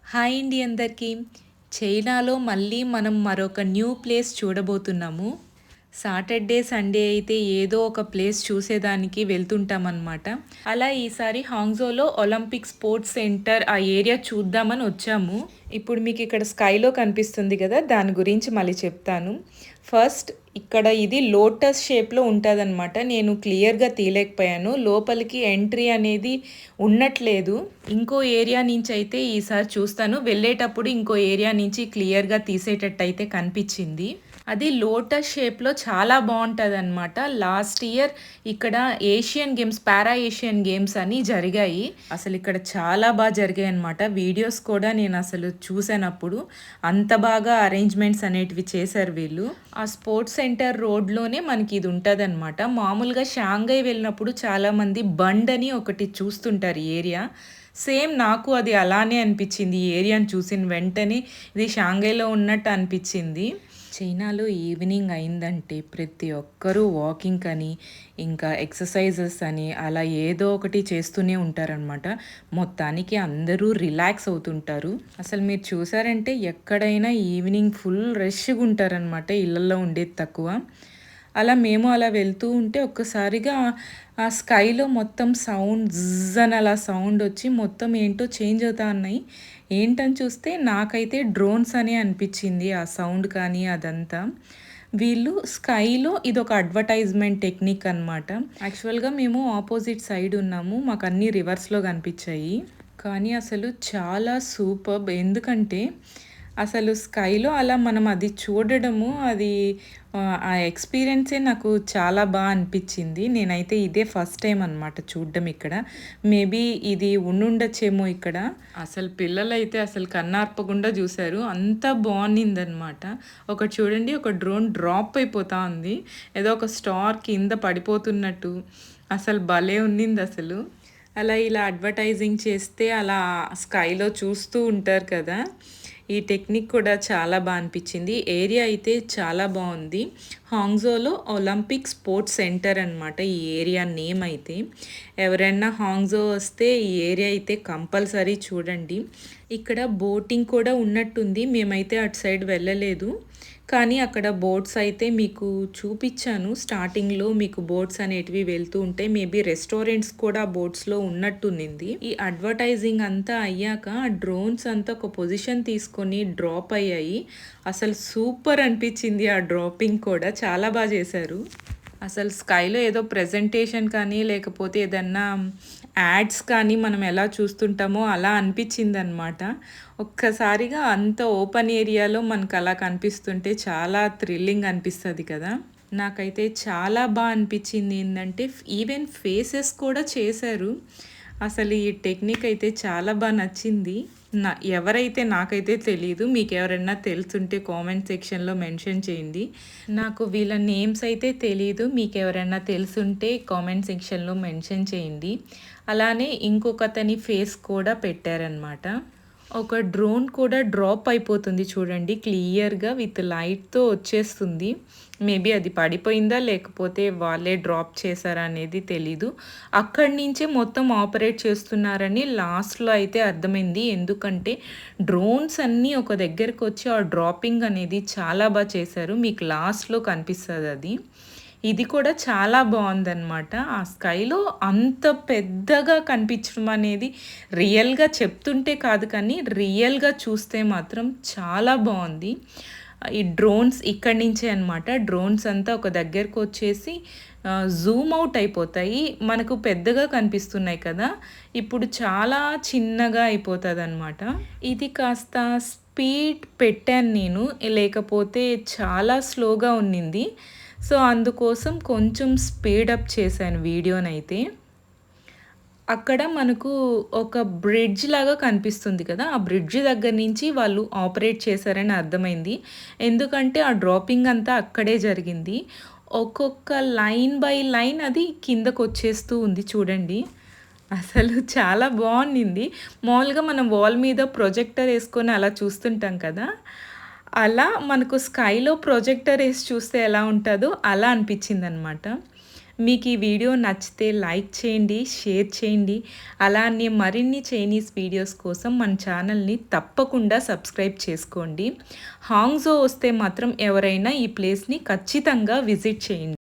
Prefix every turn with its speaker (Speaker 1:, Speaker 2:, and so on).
Speaker 1: Hi అండి అందరికీ. చైనాలో మళ్ళీ మనం మరొక న్యూ ప్లేస్ చూడబోతున్నాము. సాటర్డే, సండే అయితే ఏదో ఒక ప్లేస్ చూసేదానికి వెళ్తుంటామన్నమాట. అలా ఈసారి హాంగ్‌జోలో ఒలింపిక్ స్పోర్ట్స్ సెంటర్ ఆ ఏరియా చూద్దామని వచ్చాము. ఇప్పుడు మీకు ఇక్కడ స్కైలో కనిపిస్తుంది కదా! దాని గురించి మళ్ళీ చెప్తాను. ఫస్ట్ ఇక్కడ ఇది లోటస్ షేప్‌లో ఉంటదనమాట. నేను క్లియర్‌గా తీయలేకపోయాను. లోపలికి ఎంట్రీ అనేది ఉండట్లేదు. ఇంకో ఏరియా నుంచి అయితే ఈసారి చూస్తాను. వెళ్ళేటప్పుడు ఇంకో ఏరియా నుంచి క్లియర్‌గా తీసేటట్టయితే కనిపించింది. అది లోటస్ షేప్‌లో చాలా బావుంటదనమాట. లాస్ట్ ఇయర్ ఇక్కడ ఏషియన్ గేమ్స్, పారా ఏషియన్ గేమ్స్ అని జరిగాయి. అసలిక్కడ చాలా జరిగాయనమాట. వీడియోస్ కూడా నేనసలు చూసానప్పుడు. అంత బాగా అరేంజ్‌మెంట్స్ అనేటివి చేశారు వీళ్ళు. ఆ స్పోర్ట్స్ సెంటర్ రోడ్‌లోనే మనకి ఇది ఉంటదనమాట. మామూలుగా షాంఘై వెళ్ళినప్పుడు చాలామంది బండ్ అని ఒకటి చూస్తుంటారు ఈ ఏరియా. సేమ్ నాకు అది అలానే అనిపించింది. ఈ ఏరియాని చూసిన వెంటనే ఇది షాంఘైలో ఉన్నట్టు అనిపించింది. చైనాలో ఈవినింగ్ అయిందంటే ప్రతి ఒక్కరూ వాకింగ్ అని ఇంకా ఎక్సర్సైజెస్ అని అలా ఏదో ఒకటి చేస్తూనే ఉంటారనమాట. మొత్తానికి అందరూ రిలాక్స్ అవుతుంటారు. అసలు మీరు చూసారంటే ఎక్కడైనా ఈవినింగ్ ఫుల్ రష్గా ఉంటారనమాట. ఇళ్ళల్లో ఉండేది తక్కువ. మేము అలా వెళ్తూ ఉంటే ఒక్కసారిగా ఆ స్కైలో మొత్తం సౌండ్ జిజ్ అని అలా సౌండ్ వచ్చి మొత్తం ఏంటో చేంజ్ అవుతా ఉన్నాయి. ఏంటని చూస్తే నాకైతే డ్రోన్స్ అని అనిపించింది ఆ సౌండ్ కానీ అదంతా. వీళ్ళు స్కైలో ఇదొక అడ్వర్టైజ్మెంట్ టెక్నిక్ అనమాట. యాక్చువల్గా మేము ఆపోజిట్ సైడ్ ఉన్నాము, మాకు అన్నీ రివర్స్లో కనిపించాయి. కానీ అసలు చాలా సూపర్బ్. ఎందుకంటే అసలు స్కైలో అలా మనం అది చూడడము అది ఆ ఎక్స్పీరియన్సే నాకు చాలా అనిపించింది. నేనైతే ఇదే ఫస్ట్ టైం అనమాట చూడడం ఇక్కడ. మేబీ ఇది ఉండుండొచ్చేమో ఇక్కడ. అసలు పిల్లలైతే అసలు కన్నార్పకుండా చూశారు. అంత బాగుండిందనమాట. ఒకటి చూడండి, ఒక డ్రోన్ డ్రాప్ అయిపోతా ఉంది. ఏదో ఒక స్టార్ కింద పడిపోతున్నట్టు. అసలు భలే ఉన్నింది అసలు. ఇలా అడ్వర్టైజింగ్ చేస్తే అలా స్కైలో చూస్తూ ఉంటారు కదా! ఈ టెక్నిక్ కూడా చాలా అనిపించింది. ఏరియా అయితే చాలా బాగుంది. హాంగ్‌జోలో ఒలింపిక్ స్పోర్ట్స్ సెంటర్ అనమాట ఈ ఏరియా నేమ్ అయితే. ఎవరైనా హాంగ్‌జో వస్తే ఈ ఏరియా అయితే కంపల్సరీ చూడండి. ఇక్కడ బోటింగ్ కూడా ఉన్నట్టుంది. మేమైతే అటు సైడ్ వెళ్ళలేదు. కానీ అక్కడ బోట్స్ అయితే మీకు చూపించాను. స్టార్టింగ్‌లో మీకు బోట్స్ అనేటివి వెళ్తూ ఉంటాయి. మేబీ రెస్టారెంట్స్ కూడా బోట్స్‌లో ఉన్నట్టుండింది. ఈ అడ్వర్టైజింగ్ అంతా అయ్యాక ఆ డ్రోన్స్ అంతా ఒక పొజిషన్ తీసుకొని డ్రాప్ అయ్యాయి. అసలు సూపర్ అనిపించింది ఆ డ్రాపింగ్ కూడా. చాలా చేశారు. అసలు స్కైలో ఏదో ప్రెజెంటేషన్ కానీ లేకపోతే ఏదన్నా యాడ్స్ కానీ మనం ఎలా చూస్తుంటామో అలా అనిపించిందనమాట. ఒక్కసారిగా అంత ఓపెన్ ఏరియాలో మనకు అలా కనిపిస్తుంటే చాలా థ్రిల్లింగ్ అనిపిస్తుంది కదా! నాకైతే చాలా అనిపించింది ఏంటంటే ఈవెన్ ఫేసెస్ కూడా చేశారు. అసలు ఈ టెక్నిక్ అయితే చాలా నచ్చింది. ఎవరైతే నాకైతే తెలీదు. మీకెవరైనా తెలుసుంటే కామెంట్ సెక్షన్‌లో మెన్షన్ చేయండి. నాకు వీళ్ళ నేమ్స్ అయితే తెలీదు. మీకెవరైనా తెలుసుంటే కామెంట్ సెక్షన్‌లో మెన్షన్ చేయండి. అలానే ఇంకొకతని ఫేస్ కూడా పెట్టారనమాట. ఒక డ్రోన్ కూడా డ్రాప్ అయిపోతుంది చూడండి క్లియర్‌గా విత్ లైట్‌తో వచ్చేస్తుంది. మేబీ అది పడిపోయిందా లేకపోతే వాళ్ళే డ్రాప్ చేశారా అనేది తెలీదు. అక్కడి నుంచే మొత్తం ఆపరేట్ చేస్తున్నారని లాస్ట్‌లో అయితే అర్థమైంది. ఎందుకంటే డ్రోన్స్ అన్నీ ఒక దగ్గరకొచ్చి ఆ డ్రాపింగ్ అనేది చాలా చేశారు. మీకు లాస్ట్‌లో కనిపిస్తదది. ఇది కూడా చాలా బావుందనమాట. ఆ స్కైలో అంత పెద్దగా కనిపించడం అనేది రియల్‌గా చెప్తుంటే కాదు కానీ, రియల్‌గా చూస్తే మాత్రం చాలా బావుంది. ఈ డ్రోన్స్ ఇక్కడి నుంచే అనమాట. డ్రోన్స్ అంతా ఒక దగ్గరకొచ్చేసి జూమ్ అవుట్ అయిపోతాయి. మనకు పెద్దగా కనిపిస్తున్నాయి కదా! ఇప్పుడు చాలా చిన్నగా అయిపోతదనమాట. ఇది కాస్త స్పీడ్ పెట్టాను నేను. లేకపోతే చాలా స్లోగా ఉన్నింది. సో, అందుకోసం కొంచెం స్పీడప్ చేశాను వీడియోనైతే. అక్కడ మనకు ఒక బ్రిడ్జ్ లాగా కనిపిస్తుంది కదా! ఆ బ్రిడ్జ్ దగ్గర నుంచి వాళ్ళు ఆపరేట్ చేశారని అర్థమైంది. ఎందుకంటే ఆ డ్రాపింగ్ అంతా అక్కడే జరిగింది. ఒక్కొక్క లైన్ బై లైన్ అది కిందకొచ్చేస్తూ ఉంది చూడండి. అసలు చాలా బావుండింది. మామూలుగా మనం వాల్ మీద ప్రొజెక్టర్ యేసుకొని అలా చూస్తుంటాం కదా! అలా మనకు స్కైలో ప్రొజెక్టర్ యేసి చూస్తే ఎలా ఉంటదో అలా అనిపించిందనమాట. మీకు ఈ వీడియో నచ్చితే లైక్ చేయండి, షేర్ చేయండి. అలానే మరిన్ని చైనీస్ వీడియోస్ కోసం మన ఛానల్ని తప్పకుండా సబ్స్క్రైబ్ చేసుకోండి. హాంగ్జో వస్తే మాత్రం ఎవరైనా ఈ ప్లేస్ని ఖచ్చితంగా విజిట్ చేయండి.